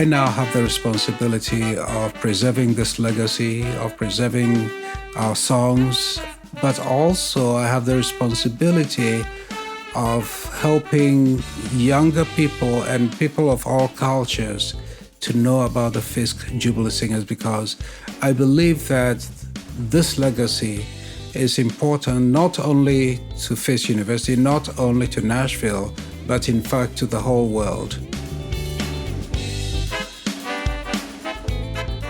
I now have the responsibility of preserving this legacy, of preserving our songs, but also I have the responsibility of helping younger people and people of all cultures to know about the Fisk Jubilee Singers, because I believe that this legacy is important not only to Fisk University, not only to Nashville, but in fact to the whole world.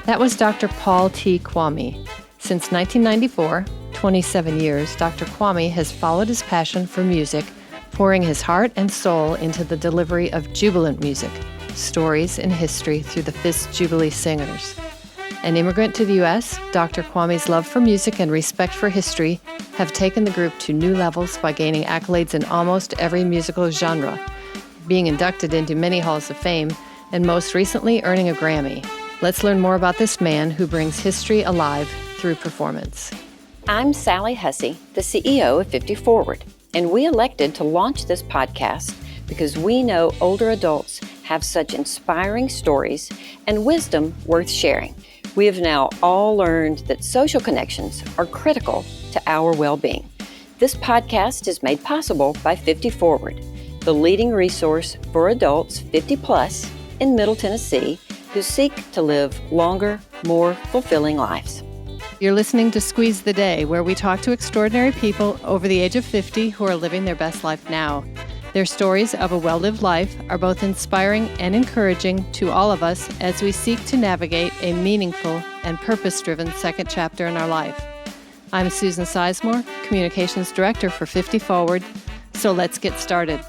That was Dr. Paul T. Kwami. Since 1994, 27 years, Dr. Kwami has followed his passion for music, pouring his heart and soul into the delivery of jubilant music, stories and history through the Fisk Jubilee Singers. An immigrant to the U.S., Dr. Kwami's love for music and respect for history have taken the group to new levels by gaining accolades in almost every musical genre, being inducted into many halls of fame, and most recently earning a Grammy. Let's learn more about this man who brings history alive through performance. I'm Sally Hussey, the CEO of 50 Forward, and we elected to launch this podcast because we know older adults have such inspiring stories and wisdom worth sharing. We have now all learned that social connections are critical to our well-being. This podcast is made possible by 50 Forward, the leading resource for adults 50 plus in Middle Tennessee who seek to live longer, more fulfilling lives. You're listening to Squeeze the Day, where we talk to extraordinary people over the age of 50 who are living their best life now. Their stories of a well-lived life are both inspiring and encouraging to all of us as we seek to navigate a meaningful and purpose-driven second chapter in our life. I'm Susan Sizemore, Communications Director for 50 Forward, so let's get started.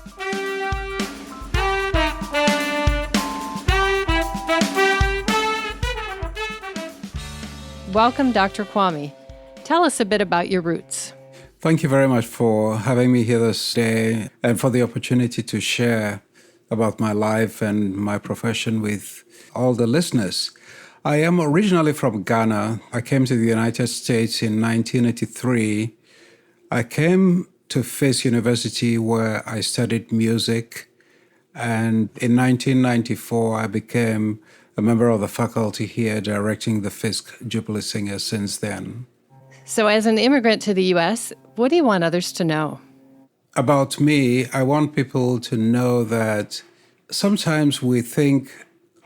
Welcome, Dr. Kwami. Tell us a bit about your roots. Thank you very much for having me here this day and for the opportunity to share about my life and my profession with all the listeners. I am originally from Ghana. I came to the United States in 1983. I came to Fisk University where I studied music, and in 1994 I became a member of the faculty here directing the Fisk Jubilee Singer since then. So as an immigrant to the U.S., what do you want others to know? About me, I want people to know that sometimes we think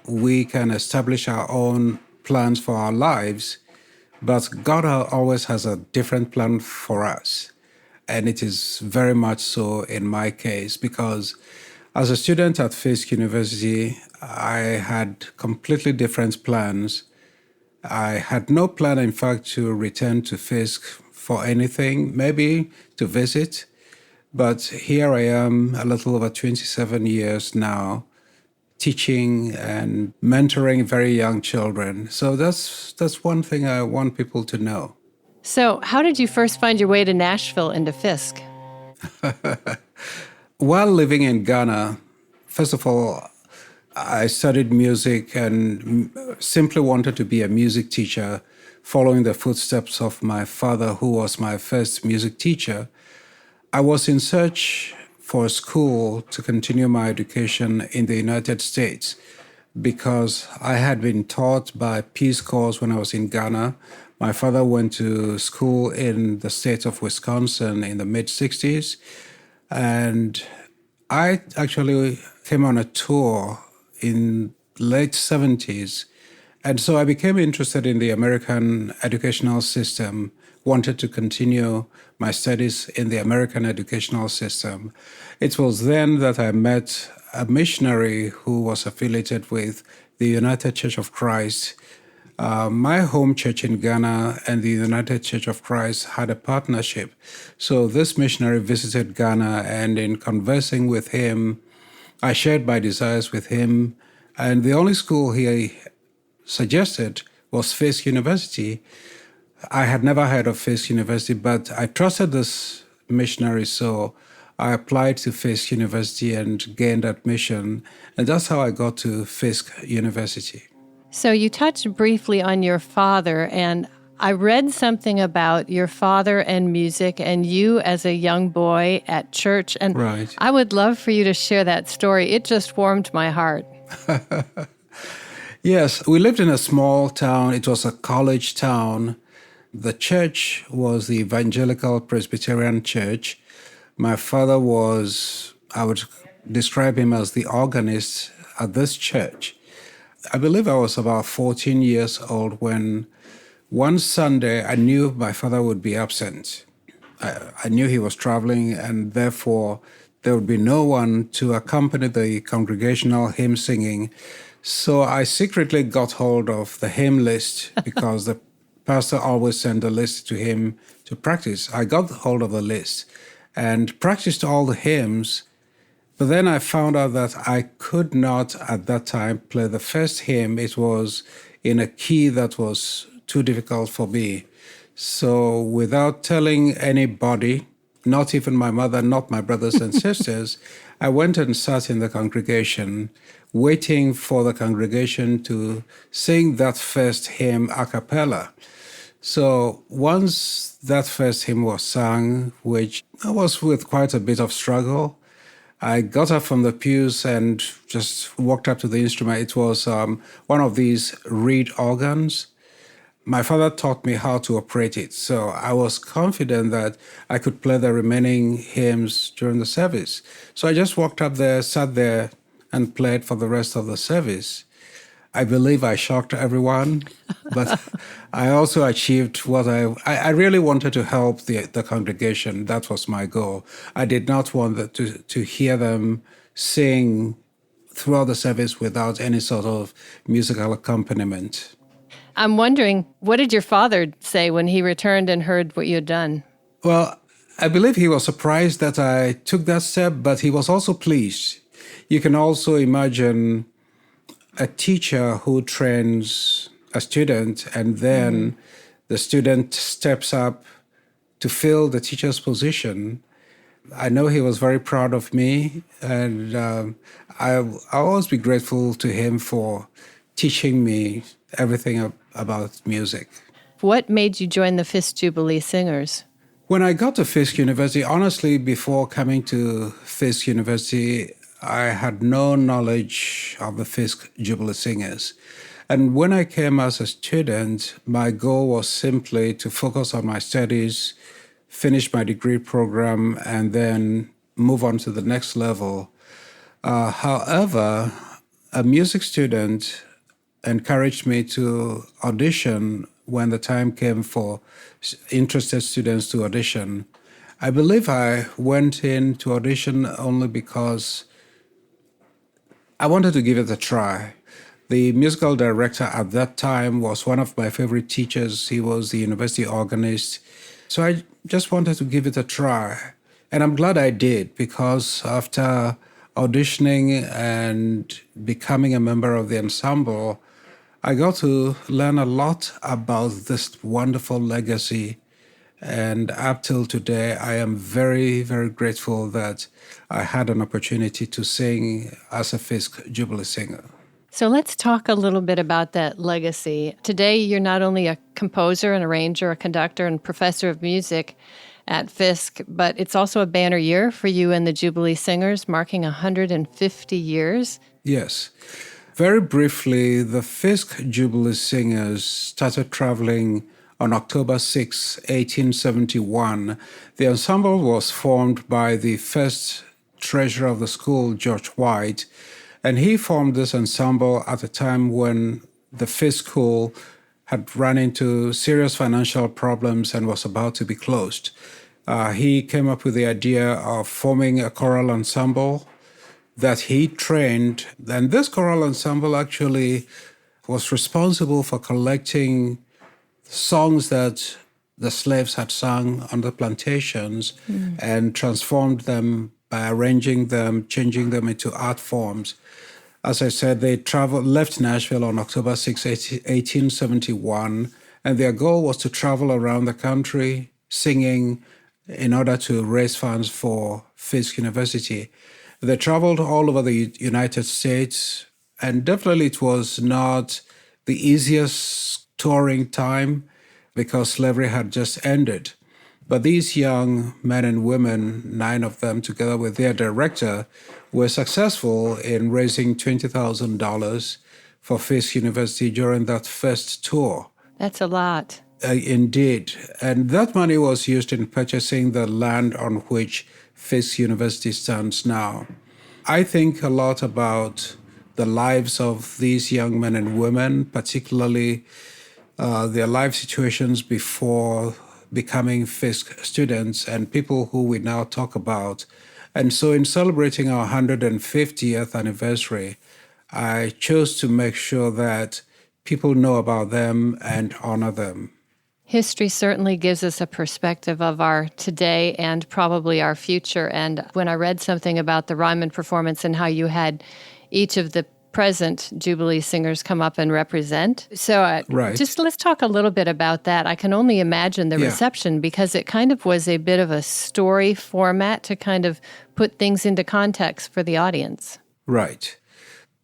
we can establish our own plans for our lives, but God always has a different plan for us. And it is very much so in my case, because as a student at Fisk University, I had completely different plans. I had no plan, in fact, to return to Fisk for anything, maybe to visit. But here I am, a little over 27 years now, teaching and mentoring very young children. So that's one thing I want people to know. So how did you first find your way to Nashville and to Fisk? While living in Ghana, first of all, I studied music and simply wanted to be a music teacher, following the footsteps of my father, who was my first music teacher. I was in search for a school to continue my education in the United States because I had been taught by Peace Corps when I was in Ghana. My father went to school in the state of Wisconsin in the mid-60s, and I actually came on a tour in late 70s. And so I became interested in the American educational system, wanted to continue my studies in the American educational system. It was then that I met a missionary who was affiliated with the United Church of Christ. My home church in Ghana and the United Church of Christ had a partnership. So this missionary visited Ghana, and in conversing with him, I shared my desires with him. And the only school he suggested was Fisk University. I had never heard of Fisk University, but I trusted this missionary, so I applied to Fisk University and gained admission. And that's how I got to Fisk University. So you touched briefly on your father, and I read something about your father and music and you as a young boy at church. And right. I would love for you to share that story. It just warmed my heart. Yes, we lived in a small town. It was a college town. The church was the Evangelical Presbyterian Church. My father was, I would describe him as the organist at this church. I believe I was about 14 years old when one Sunday I knew my father would be absent. I knew he was traveling, and therefore there would be no one to accompany the congregational hymn singing. So I secretly got hold of the hymn list because the pastor always sent a list to him to practice. I got hold of the list and practiced all the hymns. But then I found out that I could not at that time play the first hymn. It was in a key that was too difficult for me. So without telling anybody, not even my mother, not my brothers and sisters, I went and sat in the congregation, waiting for the congregation to sing that first hymn a cappella. So once that first hymn was sung, which was with quite a bit of struggle, I got up from the pews and just walked up to the instrument. It was one of these reed organs. My father taught me how to operate it, so I was confident that I could play the remaining hymns during the service. So I just walked up there, sat there, and played for the rest of the service. I believe I shocked everyone, but I also achieved what I really wanted to help the congregation. That was my goal. I did not want to hear them sing throughout the service without any sort of musical accompaniment. I'm wondering, what did your father say when he returned and heard what you had done? Well, I believe he was surprised that I took that step, but he was also pleased. You can also imagine a teacher who trains a student and then the student steps up to fill the teacher's position. I know he was very proud of me, and I'll always be grateful to him for teaching me everything about music. What made you join the Fisk Jubilee Singers? When I got to Fisk University, honestly, before coming to Fisk University, I had no knowledge of the Fisk Jubilee Singers. And when I came as a student, my goal was simply to focus on my studies, finish my degree program, and then move on to the next level. However, a music student encouraged me to audition when the time came for interested students to audition. I believe I went in to audition only because I wanted to give it a try. The musical director at that time was one of my favorite teachers. He was the university organist. So I just wanted to give it a try. And I'm glad I did, because after auditioning and becoming a member of the ensemble, I got to learn a lot about this wonderful legacy. And up till today, I am very, very grateful that I had an opportunity to sing as a Fisk Jubilee Singer. So let's talk a little bit about that legacy. Today, you're not only a composer, an arranger, a conductor, and professor of music at Fisk, but it's also a banner year for you and the Jubilee Singers, marking 150 years. Yes. Very briefly, the Fisk Jubilee Singers started traveling on October 6, 1871. The ensemble was formed by the first treasurer of the school, George White, and he formed this ensemble at a time when the Fisk School had run into serious financial problems and was about to be closed. He came up with the idea of forming a choral ensemble that he trained. And this choral ensemble actually was responsible for collecting songs that the slaves had sung on the plantations and transformed them by arranging them, changing them into art forms. As I said, they left Nashville on October 6, 1871, and their goal was to travel around the country singing in order to raise funds for Fisk University. They traveled all over the United States, and definitely it was not the easiest touring time because slavery had just ended. But these young men and women, 9 of them, together with their director, were successful in raising $20,000 for Fisk University during that first tour. That's a lot. Indeed. And that money was used in purchasing the land on which Fisk University stands now. I think a lot about the lives of these young men and women, particularly their life situations before becoming Fisk students and people who we now talk about. And so in celebrating our 150th anniversary, I chose to make sure that people know about them and honor them. History certainly gives us a perspective of our today and probably our future. And when I read something about the Ryman performance and how you had each of the present Jubilee singers come up and represent. So Right. Just let's talk a little bit about that. I can only imagine the Yeah. reception because it kind of was a bit of a story format to kind of put things into context for the audience. Right.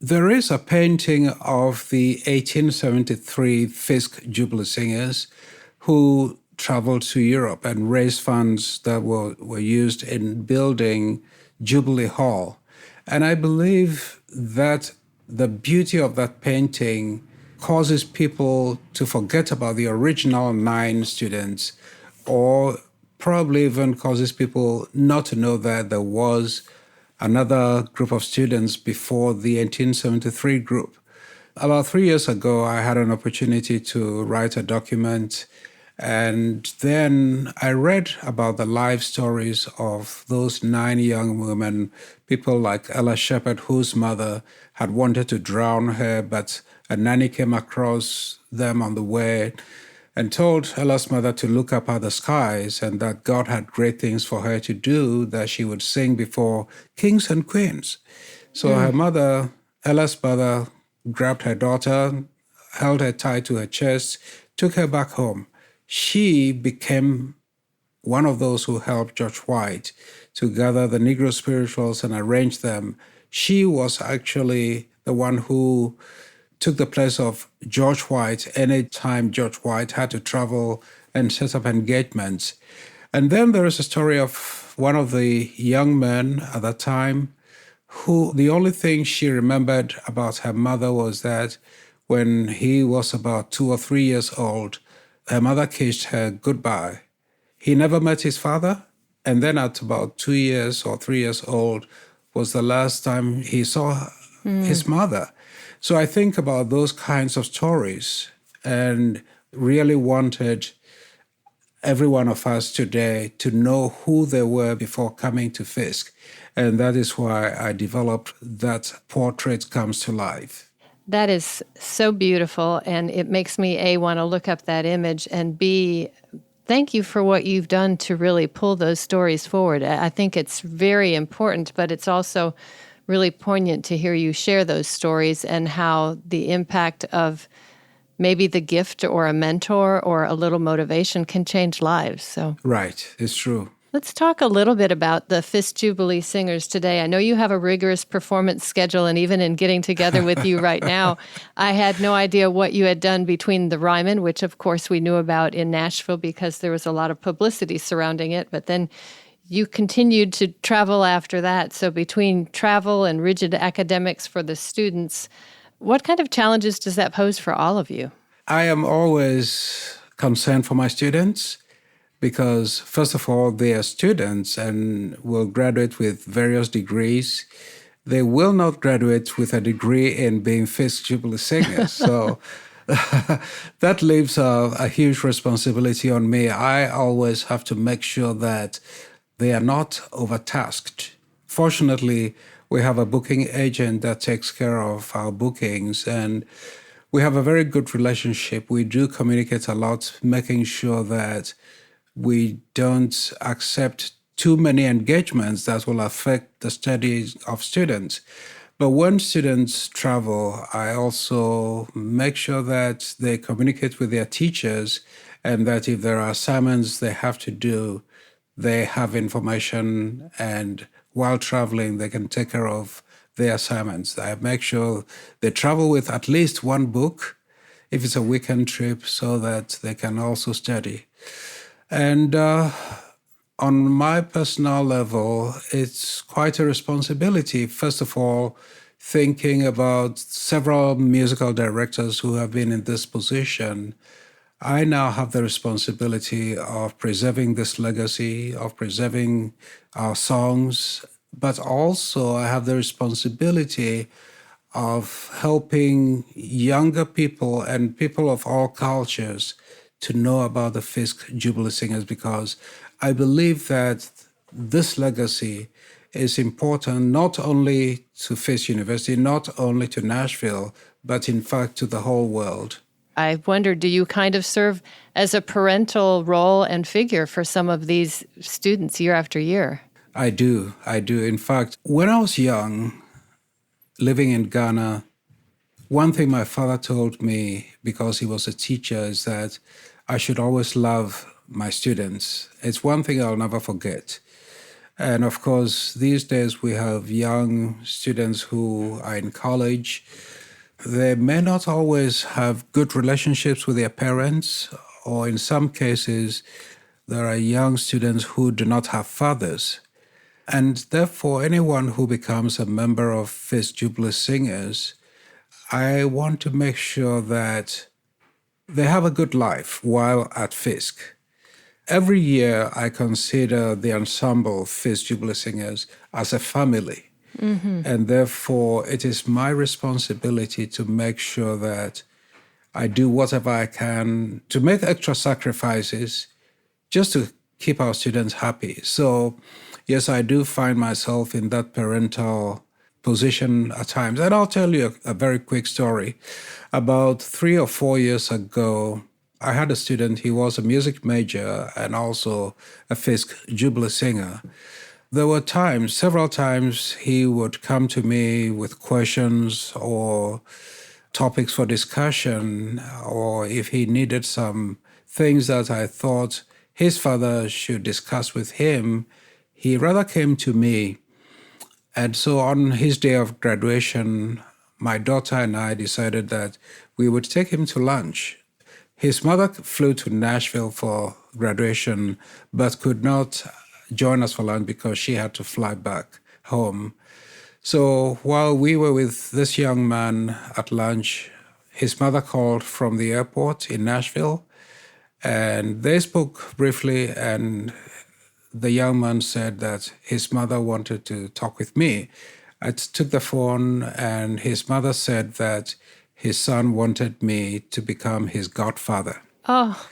There is a painting of the 1873 Fisk Jubilee Singers who traveled to Europe and raised funds that were used in building Jubilee Hall. And I believe that the beauty of that painting causes people to forget about the original 9 students, or probably even causes people not to know that there was another group of students before the 1873 group. About 3 years ago, I had an opportunity to write a document, and then I read about the life stories of those 9 young women, people like Ella Shepherd, whose mother had wanted to drown her, but a nanny came across them on the way and told Ella's mother to look up at the skies and that God had great things for her to do, that she would sing before kings and queens. So her mother, Ella's mother, grabbed her daughter, held her tight to her chest, took her back home. She became one of those who helped George White to gather the Negro spirituals and arrange them. She was actually the one who took the place of George White anytime George White had to travel and set up engagements. And then there is a story of one of the young men at that time who the only thing she remembered about her mother was that when he was about 2 or 3 years old, her mother kissed her goodbye. He never met his father, and then at about 2 years or 3 years old was the last time he saw his mother. So I think about those kinds of stories and really wanted every one of us today to know who they were before coming to Fisk. And that is why I developed that Portrait Comes to Life. That is so beautiful, and it makes me, A, want to look up that image, and B, thank you for what you've done to really pull those stories forward. I think it's very important, but it's also really poignant to hear you share those stories and how the impact of maybe the gift or a mentor or a little motivation can change lives. So Right, it's true. let's talk a little bit about the Fisk Jubilee Singers today. I know you have a rigorous performance schedule, and even in getting together with you right now, I had no idea what you had done between the Ryman, which of course we knew about in Nashville because there was a lot of publicity surrounding it, but then you continued to travel after that. So between travel and rigid academics for the students, what kind of challenges does that pose for all of you? I am always concerned for my students because, first of all, they are students and will graduate with various degrees. They will not graduate with a degree in being Fisk Jubilee Singers. So that leaves a huge responsibility on me. I always have to make sure that they are not overtasked. Fortunately, we have a booking agent that takes care of our bookings, and we have a very good relationship. We do communicate a lot, making sure that we don't accept too many engagements that will affect the studies of students. But when students travel, I also make sure that they communicate with their teachers and that if there are assignments they have to do, they have information, and while traveling, they can take care of their assignments. I make sure they travel with at least one book, if it's a weekend trip, so that they can also study. And on my personal level, it's quite a responsibility, first of all, thinking about several musical directors who have been in this position, I now have the responsibility of preserving this legacy, of preserving our songs, but also I have the responsibility of helping younger people and people of all cultures to know about the Fisk Jubilee Singers, because I believe that this legacy is important not only to Fisk University, not only to Nashville, but in fact to the whole world. I wonder, do you kind of serve as a parental role and figure for some of these students year after year? I do. In fact, when I was young, living in Ghana, one thing my father told me, because he was a teacher, is that I should always love my students. It's one thing I'll never forget. And of course, these days we have young students who are in college. They may not always have good relationships with their parents, or in some cases, there are young students who do not have fathers. And therefore, anyone who becomes a member of Fisk Jubilee Singers, I want to make sure that they have a good life while at Fisk. Every year, I consider the ensemble Fisk Jubilee Singers as a family. Mm-hmm. And therefore, it is my responsibility to make sure that I do whatever I can to make extra sacrifices just to keep our students happy. So, yes, I do find myself in that parental position at times. And I'll tell you a very quick story. About 3 or 4 years ago, I had a student. He was a music major and also a Fisk Jubilee Singer. There were times, several times, he would come to me with questions or topics for discussion, or if he needed some things that I thought his father should discuss with him, he rather came to me. And so on his day of graduation, my daughter and I decided that we would take him to lunch. His mother flew to Nashville for graduation, but could not join us for lunch because she had to fly back home. So while we were with this young man at lunch, his mother called from the airport in Nashville, and they spoke briefly, and the young man said that his mother wanted to talk with me. I took the phone, and his mother said that his son wanted me to become his godfather. Oh.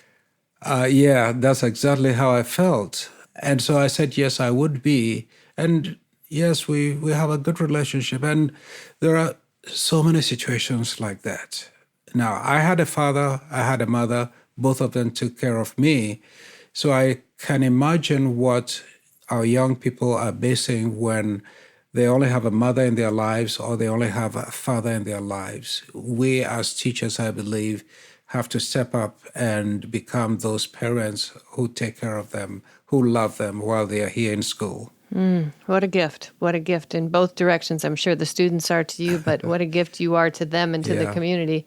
Yeah, that's exactly how I felt. And so I said, yes, I would be. And yes, we have a good relationship. And there are so many situations like that. Now, I had a father, I had a mother, both of them took care of me. So I can imagine what our young people are facing when they only have a mother in their lives or they only have a father in their lives. We as teachers, I believe, have to step up and become those parents who take care of them, who love them while they are here in school. What a gift. What a gift in both directions. I'm sure the students are to you, but what a gift you are to them and to the community.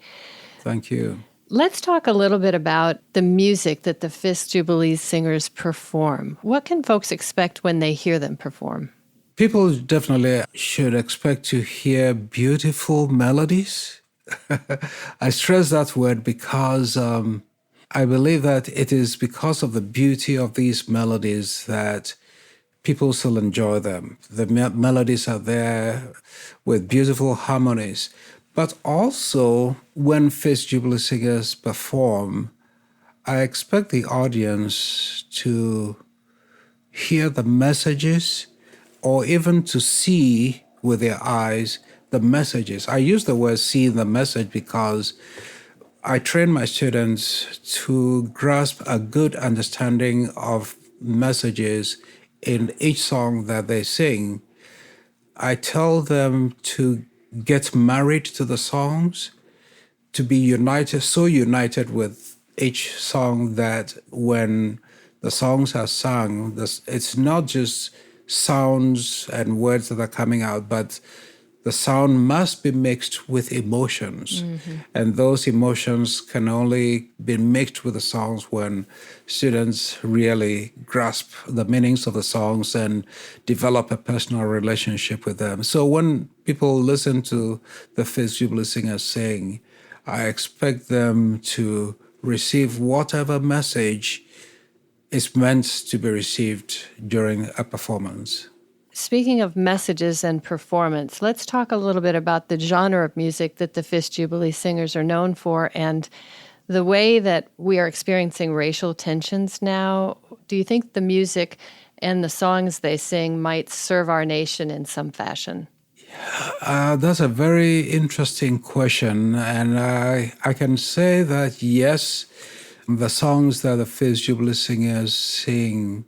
Thank you. Let's talk a little bit about the music that the Fisk Jubilee Singers perform. What can folks expect when they hear them perform? People definitely should expect to hear beautiful melodies. I stress that word because I believe that it is because of the beauty of these melodies that people still enjoy them. The melodies are there with beautiful harmonies. But also, when Fisk Jubilee Singers perform, I expect the audience to hear the messages or even to see with their eyes the messages. I use the word see the message because I train my students to grasp a good understanding of messages in each song that they sing. I tell them to get married to the songs, to be united, so united with each song that when the songs are sung, it's not just sounds and words that are coming out, but the sound must be mixed with emotions. Mm-hmm. And those emotions can only be mixed with the songs when students really grasp the meanings of the songs and develop a personal relationship with them. So when people listen to the Fisk Jubilee Singer sing, I expect them to receive whatever message is meant to be received during a performance. Speaking of messages and performance, let's talk a little bit about the genre of music that the Fisk Jubilee Singers are known for and the way that we are experiencing racial tensions now. Do you think the music and the songs they sing might serve our nation in some fashion? That's a very interesting question, and I can say that yes, the songs that the Fisk Jubilee Singers sing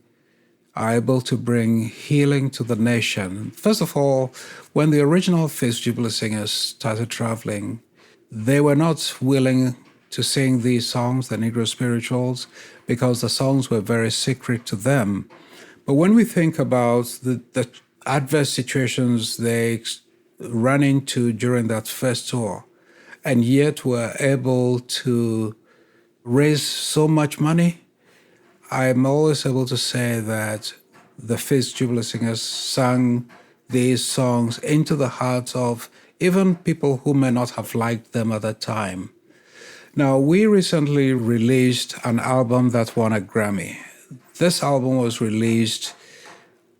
are able to bring healing to the nation. First of all, when the original Fisk Jubilee Singers started traveling, they were not willing to sing these songs, the Negro spirituals, because the songs were very secret to them. But when we think about the adverse situations they ran into during that first tour, and yet were able to raise so much money, I'm always able to say that the Fisk Jubilee Singers sang these songs into the hearts of even people who may not have liked them at that time. Now, we recently released an album that won a Grammy. This album was released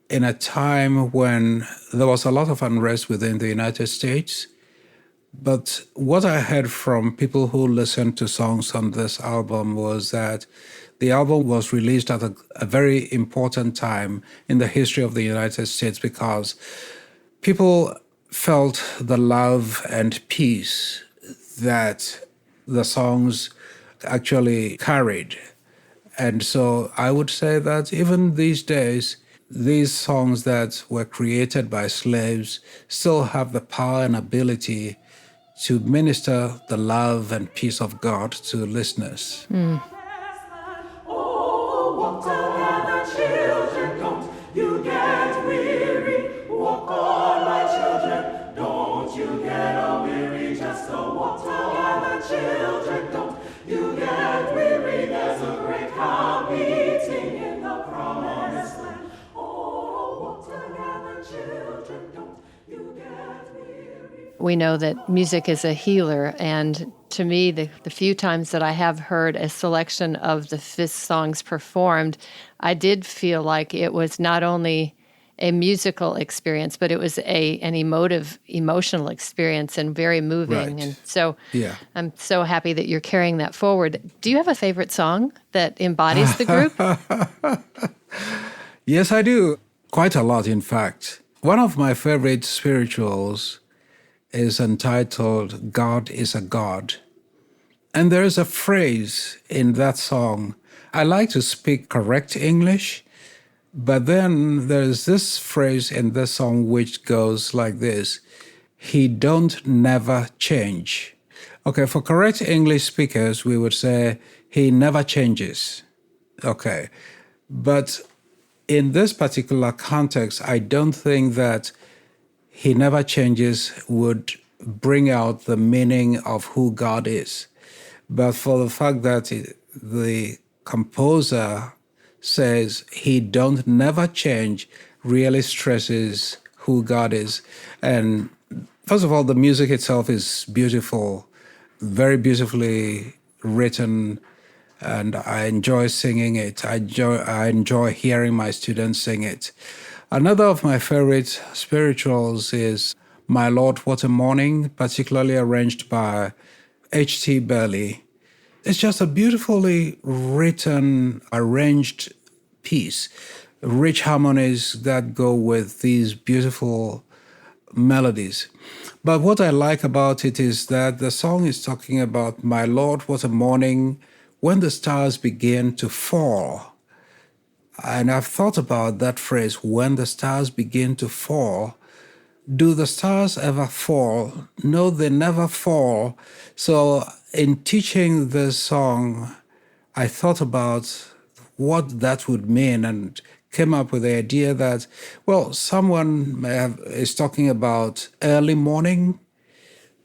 in a time when there was a lot of unrest within the United States. But what I heard from people who listened to songs on this album was that the album was released at a very important time in the history of the United States because people felt the love and peace that the songs actually carried. And so I would say that even these days, these songs that were created by slaves still have the power and ability to minister the love and peace of God to listeners. We know that music is a healer, and to me, the few times that I have heard a selection of the Fisk songs performed, I did feel like it was not only a musical experience, but it was an emotional experience and very moving. Right. And so Yeah. I'm so happy that you're carrying that forward. Do you have a favorite song that embodies the group? Yes, I do. Quite a lot, in fact. One of my favorite spirituals is entitled God is a God. And there is a phrase in that song. I like to speak correct English, but then there's this phrase in this song which goes like this: He don't never change. Okay, for correct English speakers, we would say he never changes. Okay, but in this particular context, I don't think that he never changes would bring out the meaning of who God is. But for the fact that the composer says he don't never change really stresses who God is. And first of all, the music itself is beautiful, very beautifully written, and I enjoy singing it. I enjoy hearing my students sing it. Another of my favorite spirituals is My Lord, What a Morning, particularly arranged by H.T. Burley. It's just a beautifully written, arranged piece, rich harmonies that go with these beautiful melodies. But what I like about it is that the song is talking about My Lord, what a morning, when the stars begin to fall. And I've thought about that phrase, when the stars begin to fall. Do the stars ever fall? No, they never fall. So in teaching this song, I thought about what that would mean and came up with the idea that, well, someone is talking about early morning.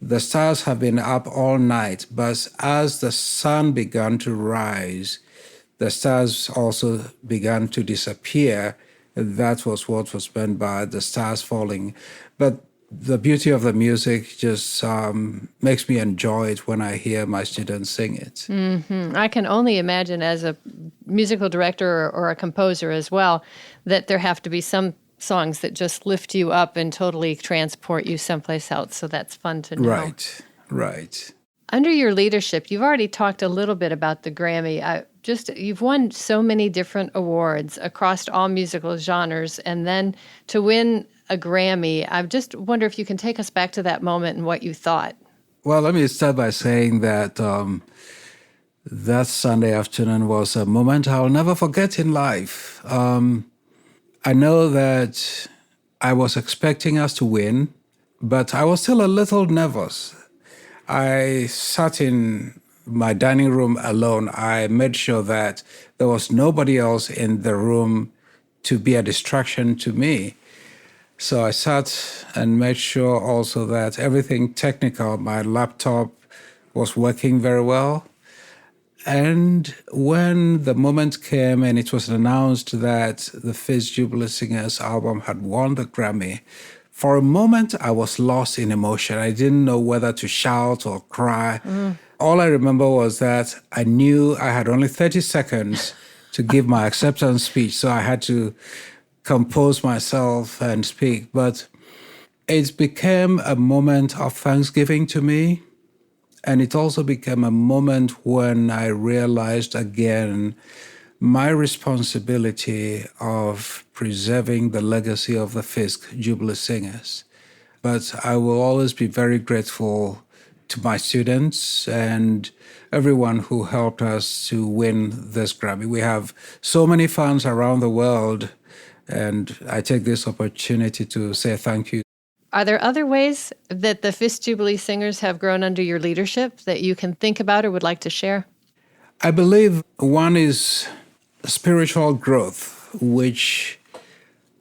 The stars have been up all night, but as the sun began to rise, the stars also began to disappear. That was what was meant by the stars falling. But the beauty of the music just makes me enjoy it when I hear my students sing it. I can only imagine as a musical director or a composer as well, that there have to be some songs that just lift you up and totally transport you someplace else. So that's fun to know. Right. Under your leadership, you've already talked a little bit about the Grammy. You've won so many different awards across all musical genres, and then to win a Grammy, I just wonder if you can take us back to that moment and what you thought. Well, let me start by saying that that Sunday afternoon was a moment I'll never forget in life. I know that I was expecting us to win, but I was still a little nervous. I sat in my dining room alone. I made sure that there was nobody else in the room to be a distraction to me. So I sat and made sure also that everything technical, my laptop was working very well. And when the moment came and it was announced that the Fisk Jubilee Singers album had won the Grammy, for a moment I was lost in emotion. I didn't know whether to shout or cry. All I remember was that I knew I had only 30 seconds to give my acceptance speech, so I had to compose myself and speak. But it became a moment of thanksgiving to me. And it also became a moment when I realized again my responsibility of preserving the legacy of the Fisk Jubilee Singers. But I will always be very grateful to my students and everyone who helped us to win this Grammy. We have so many fans around the world, and I take this opportunity to say thank you. Are there other ways that the Fisk Jubilee Singers have grown under your leadership that you can think about or would like to share? I believe one is spiritual growth, which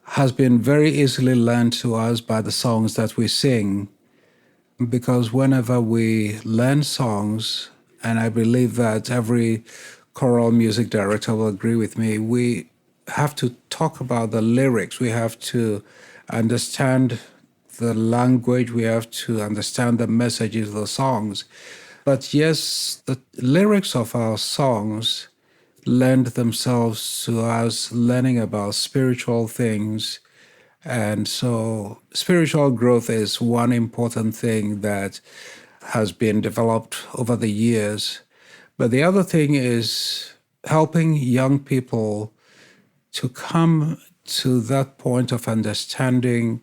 has been very easily learned to us by the songs that we sing. Because whenever we learn songs, and I believe that every choral music director will agree with me, we have to talk about the lyrics. We have to understand the language. We have to understand the messages of the songs. But yes, the lyrics of our songs lend themselves to us learning about spiritual things. And so spiritual growth is one important thing that has been developed over the years. But the other thing is helping young people to come to that point of understanding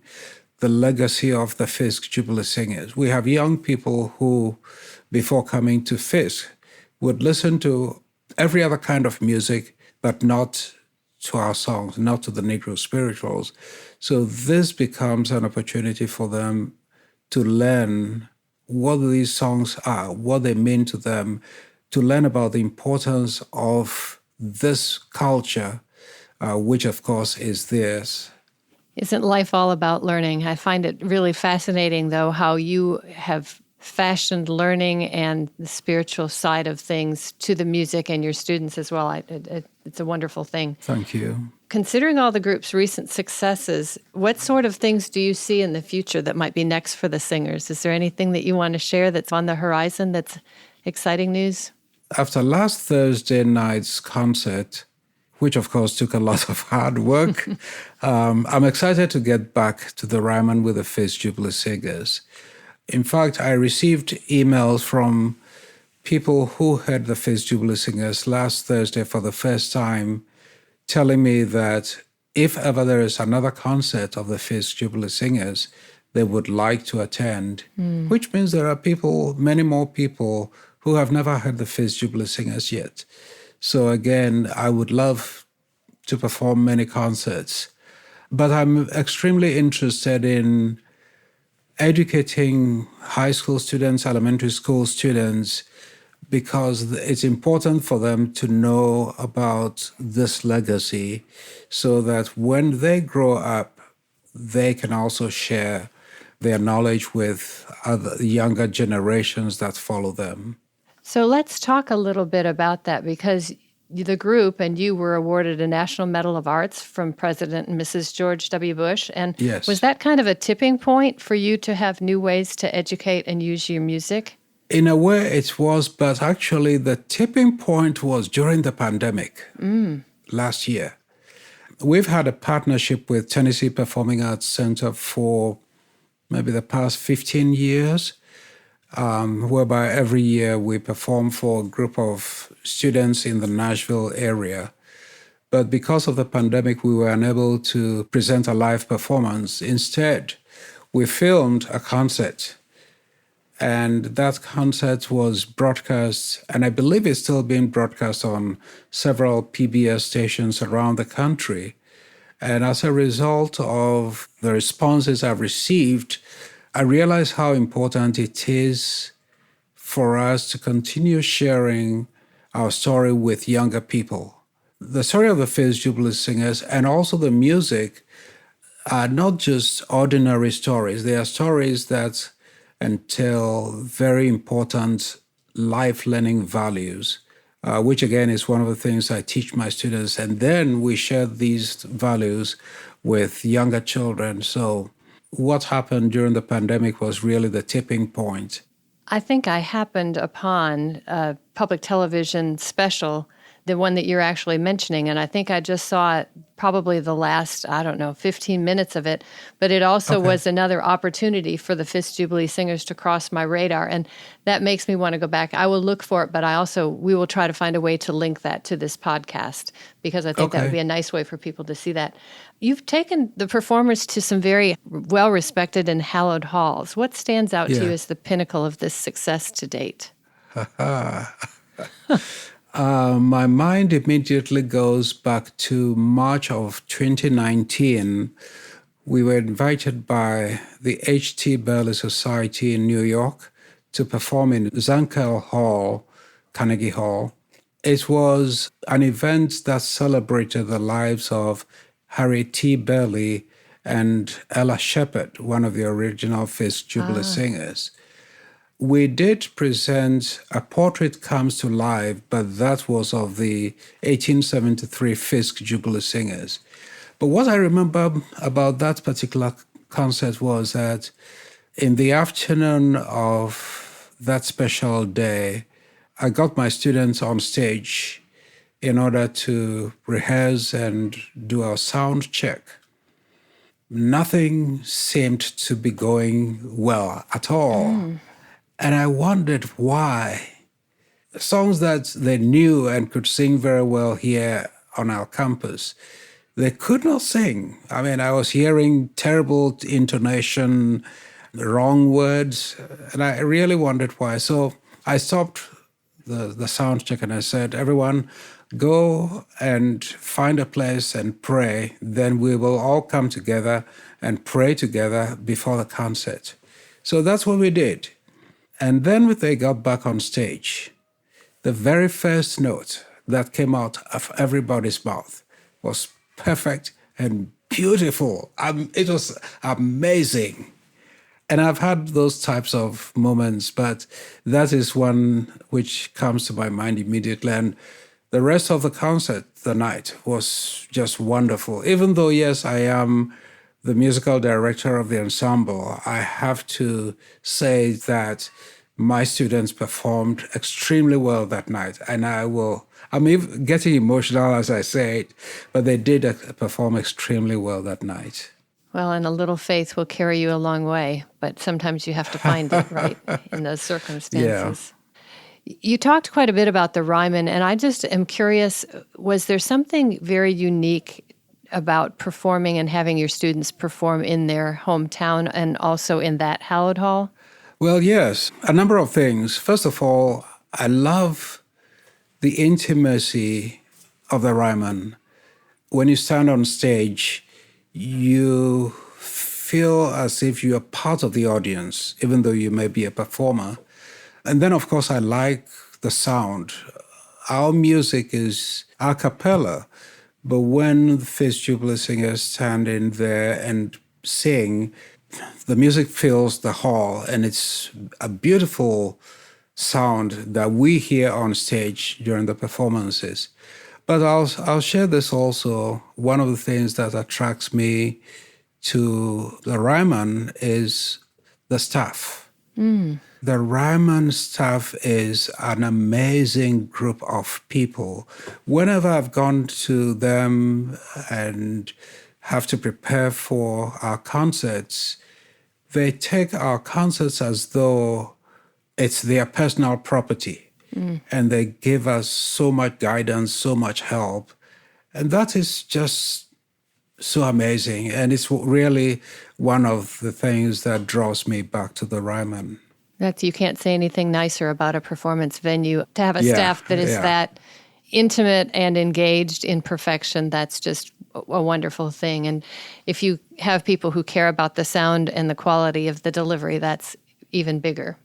the legacy of the Fisk Jubilee Singers. We have young people who, before coming to Fisk, would listen to every other kind of music, but not to our songs, not to the Negro spirituals. So this becomes an opportunity for them to learn what these songs are, what they mean to them, to learn about the importance of this culture, which of course is theirs. Isn't life all about learning? I find it really fascinating, though, how you have fashioned learning and the spiritual side of things to the music and your students as well. It's a wonderful thing. Thank you. Considering all the group's recent successes, what sort of things do you see in the future that might be next for the singers? Is there anything that you want to share that's on the horizon that's exciting news? After last Thursday night's concert, which of course took a lot of hard work, I'm excited to get back to the Ryman with the Fisk Jubilee Singers. In fact, I received emails from people who heard the Fisk Jubilee Singers last Thursday for the first time, telling me that if ever there is another concert of the Fisk Jubilee Singers, they would like to attend, which means there are people, many more people, who have never heard the Fisk Jubilee Singers yet. So again, I would love to perform many concerts, but I'm extremely interested in educating high school students, elementary school students, because it's important for them to know about this legacy so that when they grow up, they can also share their knowledge with other younger generations that follow them. So let's talk a little bit about that, because the group and you were awarded a National Medal of Arts from President and Mrs. George W. Bush. And Yes. was that kind of a tipping point for you to have new ways to educate and use your music? In a way, it was, but actually, the tipping point was during the pandemic last year. We've had a partnership with Tennessee Performing Arts Center for maybe the past 15 years, whereby every year we perform for a group of students in the Nashville area. But because of the pandemic, we were unable to present a live performance. Instead, we filmed a concert. And that concert was broadcast, and I believe it's still being broadcast on several PBS stations around the country. And as a result of the responses I've received, I realized how important it is for us to continue sharing our story with younger people. The story of the Fisk Jubilee Singers and also the music are not just ordinary stories. They are stories that entail very important life learning values, which again is one of the things I teach my students. And then we share these values with younger children. So what happened during the pandemic was really the tipping point. I think I happened upon a public television special, the one that you're actually mentioning, and I think I just saw it probably the last, 15 minutes of it, but it also was another opportunity for the Fisk Jubilee Singers to cross my radar, and that makes me want to go back. I will look for it, but we will try to find a way to link that to this podcast, because I think that would be a nice way for people to see that. You've taken the performers to some very well-respected and hallowed halls. What stands out to you as the pinnacle of this success to date? My mind immediately goes back to March of 2019. We were invited by the H.T. Burleigh Society in New York to perform in Zankel Hall, Carnegie Hall. It was an event that celebrated the lives of Harry T. Burleigh and Ella Shepherd, one of the original Fisk Jubilee Singers. We did present A Portrait Comes to Life, but that was of the 1873 Fisk Jubilee Singers. But what I remember about that particular concert was that in the afternoon of that special day, I got my students on stage in order to rehearse and do our sound check. Nothing seemed to be going well at all. And I wondered why. Songs that they knew and could sing very well here on our campus, they could not sing. I mean, I was hearing terrible intonation, wrong words, and I really wondered why. So I stopped the sound check and I said, everyone, go and find a place and pray. Then we will all come together and pray together before the concert. So that's what we did. And then when they got back on stage, the very first note that came out of everybody's mouth was perfect and beautiful. It was amazing. And I've had those types of moments, but that is one which comes to my mind immediately. And the rest of the concert, the night, was just wonderful. Even though, yes, I am the musical director of the ensemble, I have to say that my students performed extremely well that night. And I'm even getting emotional as I say it, but they did perform extremely well that night. Well, and a little faith will carry you a long way, but sometimes you have to find it, right, in those circumstances. Yeah. You talked quite a bit about the Ryman, and I just am curious, was there something very unique about performing and having your students perform in their hometown and also in that hallowed hall? Well, yes, a number of things. First of all, I love the intimacy of the Ryman. When you stand on stage, you feel as if you are part of the audience, even though you may be a performer. And then, of course, I like the sound. Our music is a cappella, but when the Fisk Jubilee Singers stand in there and sing, the music fills the hall, and it's a beautiful sound that we hear on stage during the performances. But I'll share this also. One of the things that attracts me to the Ryman is the staff. The Ryman staff is an amazing group of people. Whenever I've gone to them and have to prepare for our concerts, they take our concerts as though it's their personal property. And they give us so much guidance, so much help. And that is just so amazing. And it's really one of the things that draws me back to the Ryman. You can't say anything nicer about a performance venue. To have a staff that is that intimate and engaged in perfection, that's just a wonderful thing. And if you have people who care about the sound and the quality of the delivery, that's even bigger.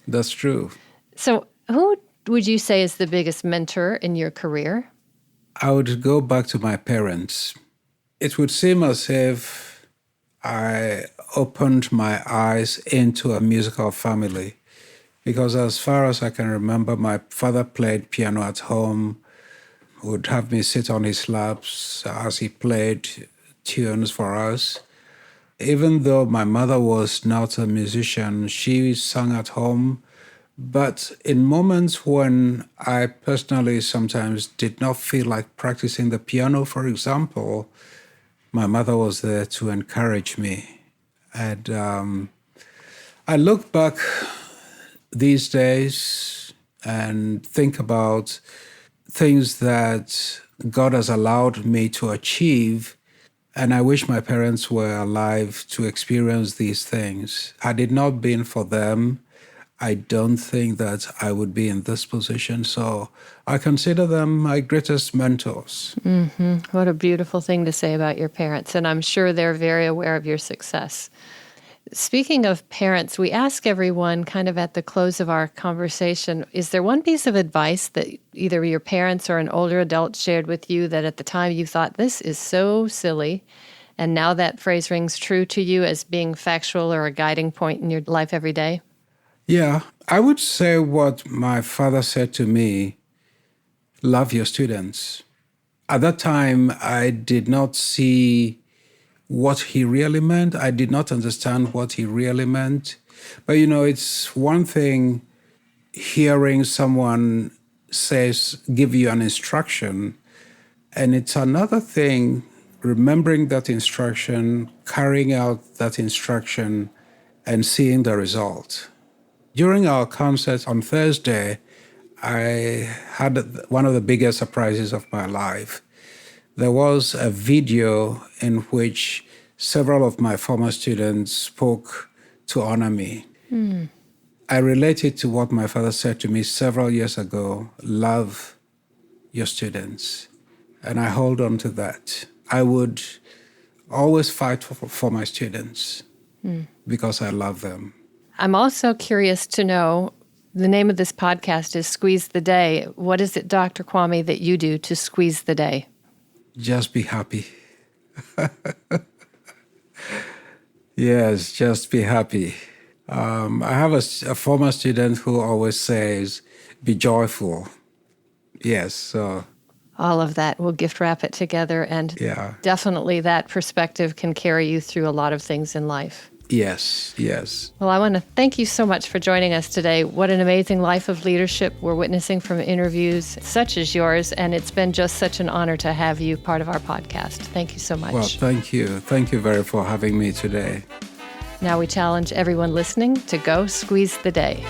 That's true. So who would you say is the biggest mentor in your career? I would go back to my parents. It would seem as if I opened my eyes into a musical family, because as far as I can remember, my father played piano at home, would have me sit on his laps as he played tunes for us. Even though my mother was not a musician, she sang at home. But in moments when I personally sometimes did not feel like practicing the piano, for example, my mother was there to encourage me. And I look back these days and think about things that God has allowed me to achieve, and I wish my parents were alive to experience these things. Had it not been for them, I don't think that I would be in this position. So I consider them my greatest mentors. What a beautiful thing to say about your parents. And I'm sure they're very aware of your success. Speaking of parents, we ask everyone kind of at the close of our conversation, is there one piece of advice that either your parents or an older adult shared with you that at the time you thought, this is so silly, and now that phrase rings true to you as being factual or a guiding point in your life every day? Yeah, I would say what my father said to me, love your students. At that time, I did not see what he really meant. I did not understand what he really meant. But, it's one thing hearing someone give you an instruction, and it's another thing remembering that instruction, carrying out that instruction, and seeing the result. During our concert on Thursday, I had one of the biggest surprises of my life. There was a video in which several of my former students spoke to honor me. I related to what my father said to me several years ago, love your students. And I hold on to that. I would always fight for my students because I love them. I'm also curious to know, the name of this podcast is Squeeze the Day. What is it, Dr. Kwami, that you do to squeeze the day? Just be happy. Yes, just be happy. I have a former student who always says, be joyful. Yes, so... all of that, we'll gift wrap it together, and definitely that perspective can carry you through a lot of things in life. Yes. Well, I want to thank you so much for joining us today. What an amazing life of leadership we're witnessing from interviews such as yours, and it's been just such an honor to have you part of our podcast. Thank you so much. Well, thank you. Thank you very for having me today. Now we challenge everyone listening to go squeeze the day.